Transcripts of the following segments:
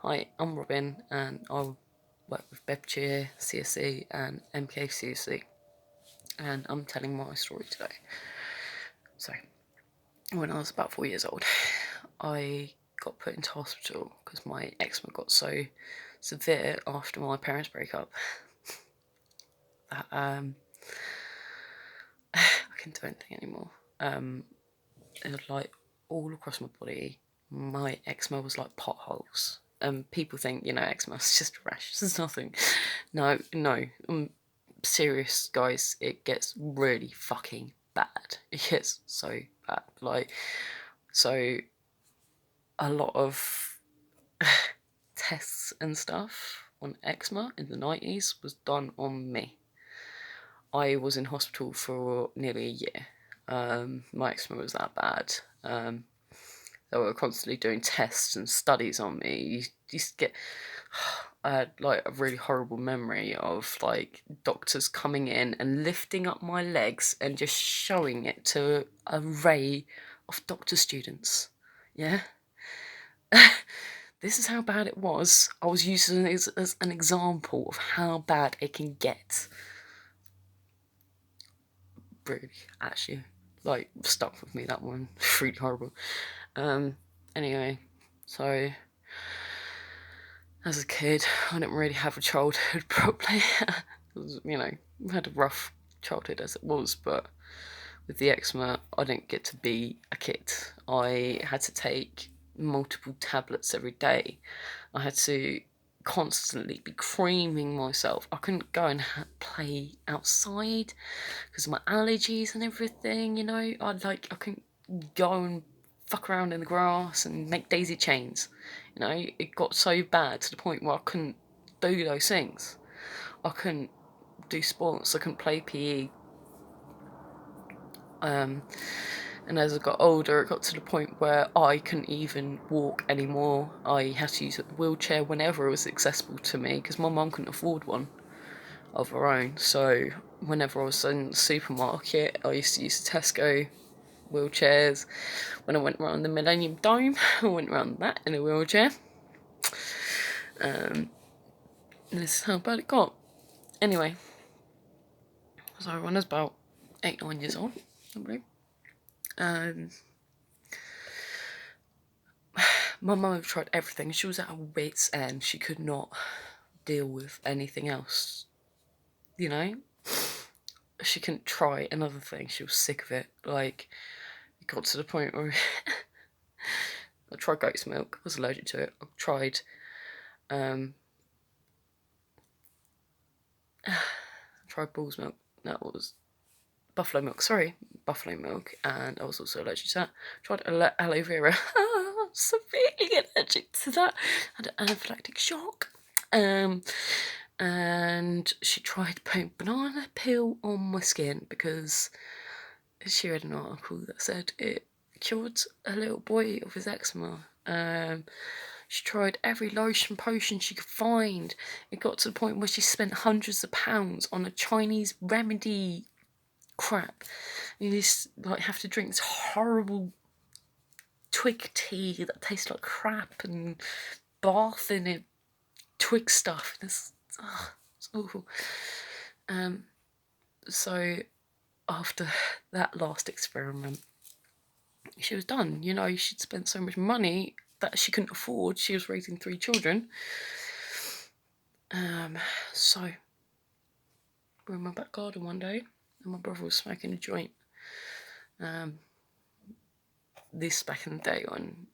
Hi, I'm Robin, and I work with BebCheer, CSE, and MKCSE, and I'm telling my story today. So, when I was about 4 years old, I got put into hospital because my eczema got so severe after my parents' breakup that I couldn't do anything anymore. It was like all across my body, my eczema was like potholes. People think, eczema is just a rash. It's nothing. No. Serious, guys. It gets really fucking bad. It gets so bad. So a lot of tests and stuff on eczema in the 90s was done on me. I was in hospital for nearly a year. My eczema was that bad. They were constantly doing tests and studies on me. You used to get, I had like a really horrible memory of like doctors coming in and lifting up my legs and just showing it to an array of doctor students. Yeah. This is how bad it was. I was using it as an example of how bad it can get. Really, actually, like, stuck with me, that one. Really horrible. Anyway, so as a kid, I didn't really have a childhood properly. I had a rough childhood as it was, but with the eczema, I didn't get to be a kid. I had to take multiple tablets every day. I had to constantly be creaming myself. I couldn't go and play outside because of my allergies and everything. I couldn't go and fuck around in the grass and make daisy chains. It got so bad to the point where I couldn't do those things. I couldn't do sports. I couldn't play PE. And as I got older, it got to the point where I couldn't even walk anymore. I had to use a wheelchair whenever it was accessible to me because my mum couldn't afford one of her own. So whenever I was in the supermarket, I used to use the Tesco wheelchairs. When I went around the Millennium Dome, I went around that in a wheelchair. And this is how bad it got. Anyway, so when I was about 8-9 years old, I believe, my mum had tried everything. She was at her wit's end. She could not deal with anything else. She couldn't try another thing. She was sick of it. Like, it got to the point where I tried goat's milk. I was allergic to it. I tried bull's milk. That was buffalo milk. Sorry, buffalo milk. And I was also allergic to that. Tried aloe vera. Severely allergic to that. Had an anaphylactic shock. And she tried putting banana peel on my skin because she read an article that said it cured a little boy of his eczema. She tried every lotion potion she could find. It got to the point where she spent hundreds of pounds on a Chinese remedy crap. You just have to drink this horrible twig tea that tastes like crap and bath in it, twig stuff. It's awful. So after that last experiment, she was done. She'd spent so much money that she couldn't afford. She was raising 3 children. So we were in my back garden one day, and my brother was smoking a joint. This back in the day when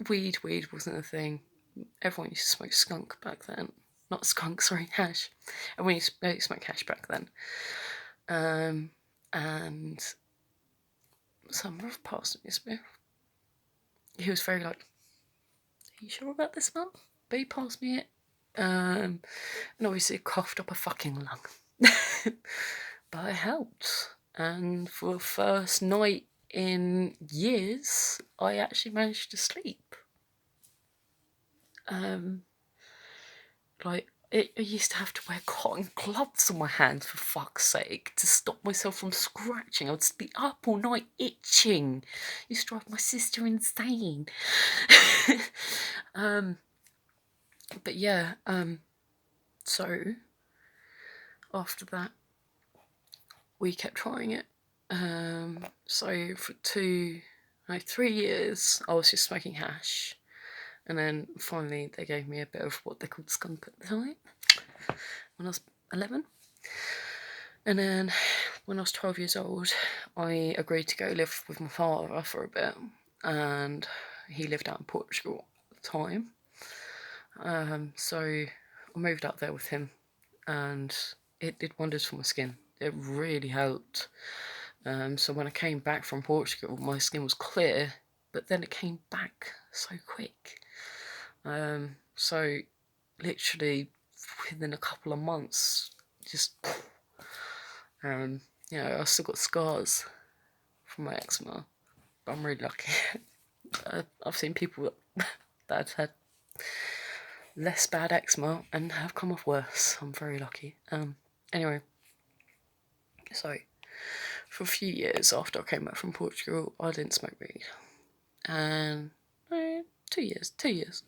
weed wasn't a thing. Everyone used to smoke skunk back then. Not skunk, sorry, hash. Everyone used to smoke hash back then. And some brother passed me a spliff. He was very like, "Are you sure about this, Mum?" But he passed me it. And obviously coughed up a fucking lung. But it helped. And for the first night in years, I actually managed to sleep. I used to have to wear cotton gloves on my hands, for fuck's sake, to stop myself from scratching. I would be up all night itching. It used to drive my sister insane. But yeah, so after that, we kept trying it. So for 3 years, I was just smoking hash. And then finally they gave me a bit of what they called skunk at the time, when I was 11. And then when I was 12 years old, I agreed to go live with my father for a bit. And he lived out in Portugal at the time. So I moved out there with him, and it did wonders for my skin. It really helped. So when I came back from Portugal, my skin was clear, but then it came back so quick. So literally within a couple of months, just, I still got scars from my eczema, but I'm really lucky. I've seen people that had less bad eczema and have come off worse. I'm very lucky. Anyway, so for a few years after I came back from Portugal, I didn't smoke weed. And 2 years.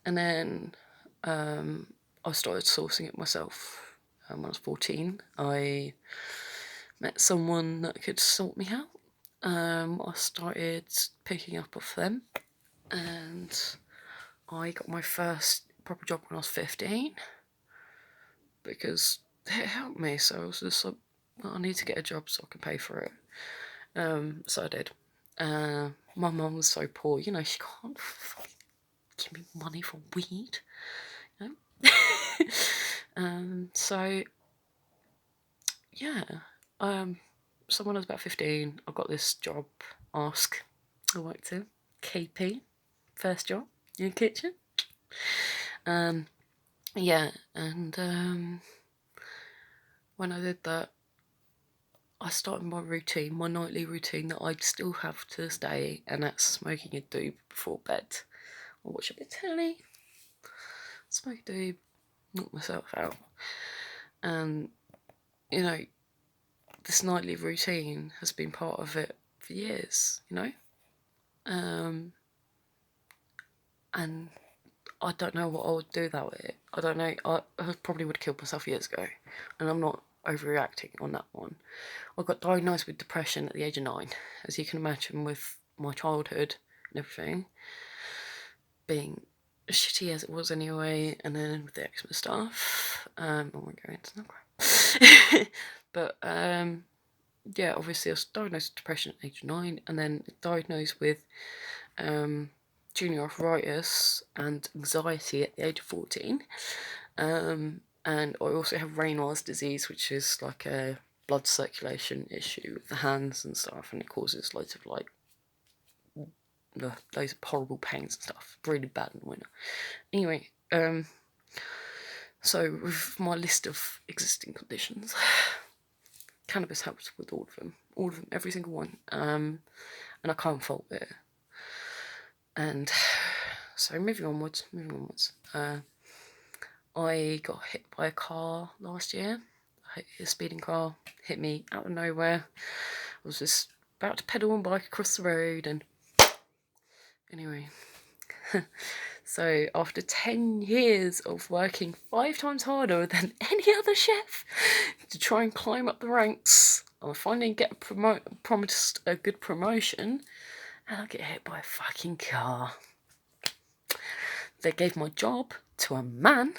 And then I started sourcing it myself. When I was 14, I met someone that could sort me out. I started picking up off them, and I got my first proper job when I was 15 because it helped me. So I was just like, well, I need to get a job so I can pay for it. So I did. My mum was so poor, she can't give me money for weed. So yeah, so when I was about 15, I got this job, Ask. I worked in KP, first job in the kitchen. Yeah, and when I did that, I started my routine, my nightly routine that I still have to this day, and that's smoking a doob before bed. I watch a bit of telly, smoke a doob, knock myself out. And, this nightly routine has been part of it for years, and I don't know what I would do without it. I don't know. I probably would have killed myself years ago, and I'm not overreacting on that one. I got diagnosed with depression at the age of 9, as you can imagine, with my childhood and everything being shitty as it was anyway, and then with the eczema stuff. I won't go into that. But yeah, obviously I was diagnosed with depression at age 9, and then diagnosed with junior arthritis and anxiety at the age of 14. And I also have Raynaud's disease, which is like a blood circulation issue with the hands and stuff, and it causes loads of those horrible pains and stuff. Really bad in the winter. Anyway, so with my list of existing conditions, cannabis helps with all of them, every single one. And I can't fault it. And so moving onwards. I got hit by a car last year. A speeding car hit me out of nowhere. I was just about to pedal my bike across the road, and anyway. So after 10 years of working 5 times harder than any other chef to try and climb up the ranks, I finally get promised a good promotion, and I get hit by a fucking car. They gave my job to a man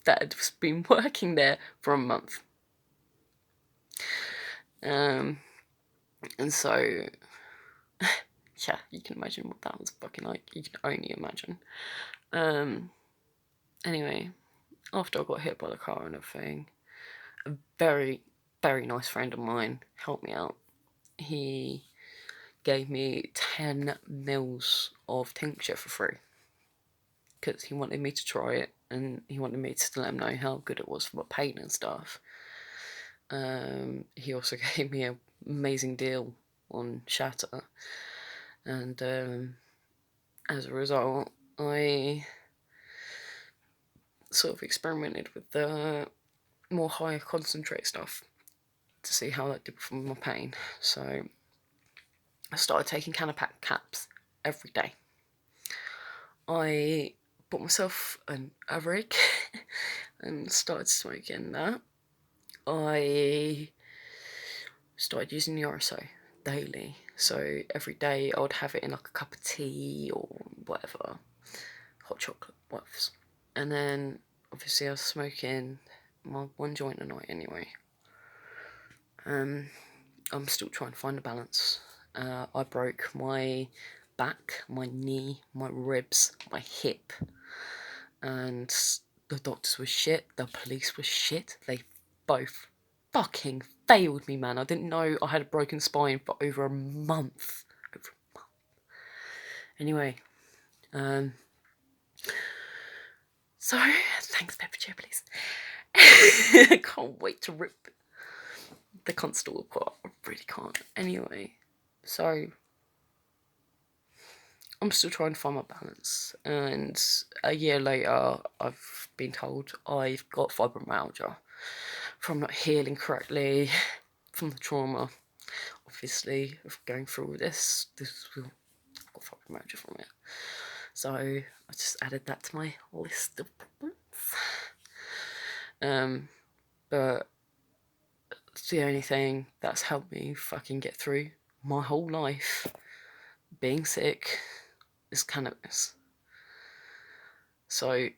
that had been working there for a month. And so, yeah, you can imagine what that was fucking like. You can only imagine. Anyway, after I got hit by the car and everything, a very, very nice friend of mine helped me out. He gave me 10 mils of tincture for free because he wanted me to try it, and he wanted me to let him know how good it was for my pain and stuff. He also gave me an amazing deal on Shatter, and as a result, I sort of experimented with the more higher concentrate stuff to see how that did for my pain. So I started taking Canapac caps every day. I bought myself a rig and started smoking that. I started using the RSO daily, so every day I would have it in like a cup of tea or whatever, hot chocolate, whatever. And then obviously I was smoking my 1 joint a night anyway. I'm still trying to find a balance. I broke my back, my knee, my ribs, my hip, and the doctors were shit, the police were shit. They both fucking failed me, man. I didn't know I had a broken spine for over a month. Anyway, so thanks, Pepper Chippies. I can't wait to rip the constable apart. I really can't. Anyway, so I'm still trying to find my balance, and a year later I've been told I've got fibromyalgia from not healing correctly from the trauma, obviously, of going through all this. I've got fibromyalgia from it, so I just added that to my list of problems. But it's the only thing that's helped me fucking get through my whole life being sick is cannabis. So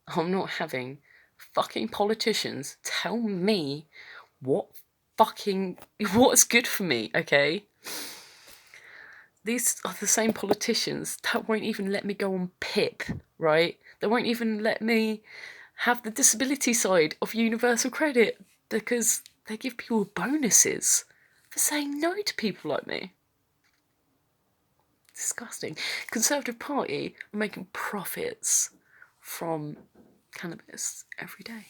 I'm not having fucking politicians tell me what's good for me, okay? These are the same politicians that won't even let me go on PIP, right? They won't even let me have the disability side of universal credit because they give people bonuses for saying no to people like me. Disgusting. Conservative Party are making profits from cannabis every day.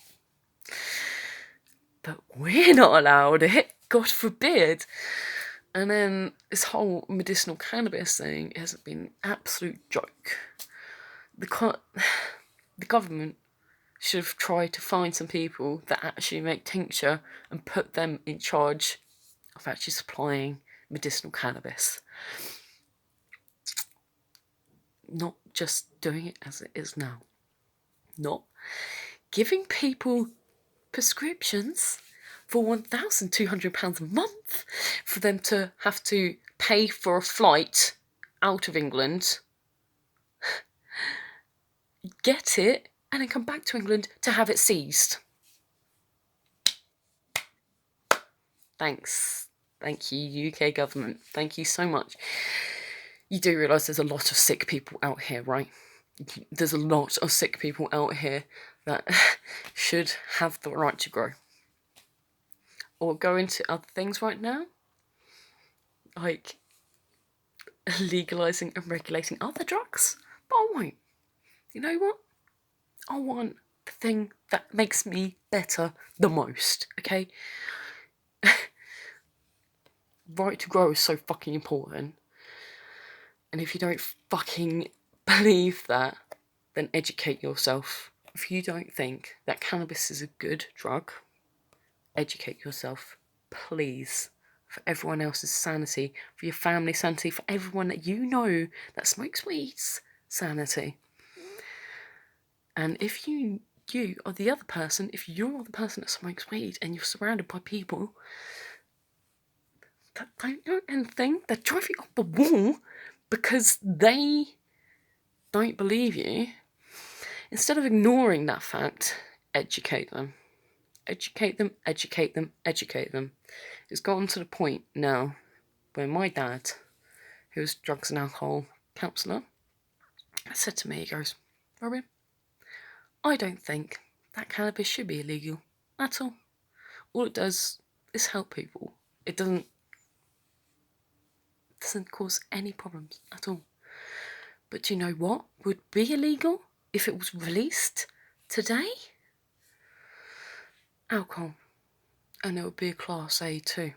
But we're not allowed it, God forbid. And then this whole medicinal cannabis thing has been an absolute joke. The government should have tried to find some people that actually make tincture and put them in charge of actually supplying medicinal cannabis. Not just doing it as it is now. Not giving people prescriptions for £1,200 a month for them to have to pay for a flight out of England, get it, and then come back to England to have it seized. Thanks. Thank you, UK government. Thank you so much. You do realise there's a lot of sick people out here, right? There's a lot of sick people out here that should have the right to grow. Or go into other things right now, like legalising and regulating other drugs. But I won't. You know what? I want the thing that makes me better the most, okay? Right to grow is so fucking important. And if you don't fucking believe that, then educate yourself. If you don't think that cannabis is a good drug, educate yourself, please. For everyone else's sanity, for your family's sanity, for everyone that you know that smokes weed's sanity. And if you are the other person, if you're the person that smokes weed and you're surrounded by people that don't know anything, they're driving up the wall because they don't believe you, instead of ignoring that fact, educate them. Educate them, educate them, educate them. It's gotten to the point now where my dad, who was drugs and alcohol counsellor, said to me, he goes, Robin, I don't think that cannabis should be illegal at all. All it does is help people. It doesn't cause any problems at all. But do you know what would be illegal if it was released today? Alcohol. And it would be a Class A too.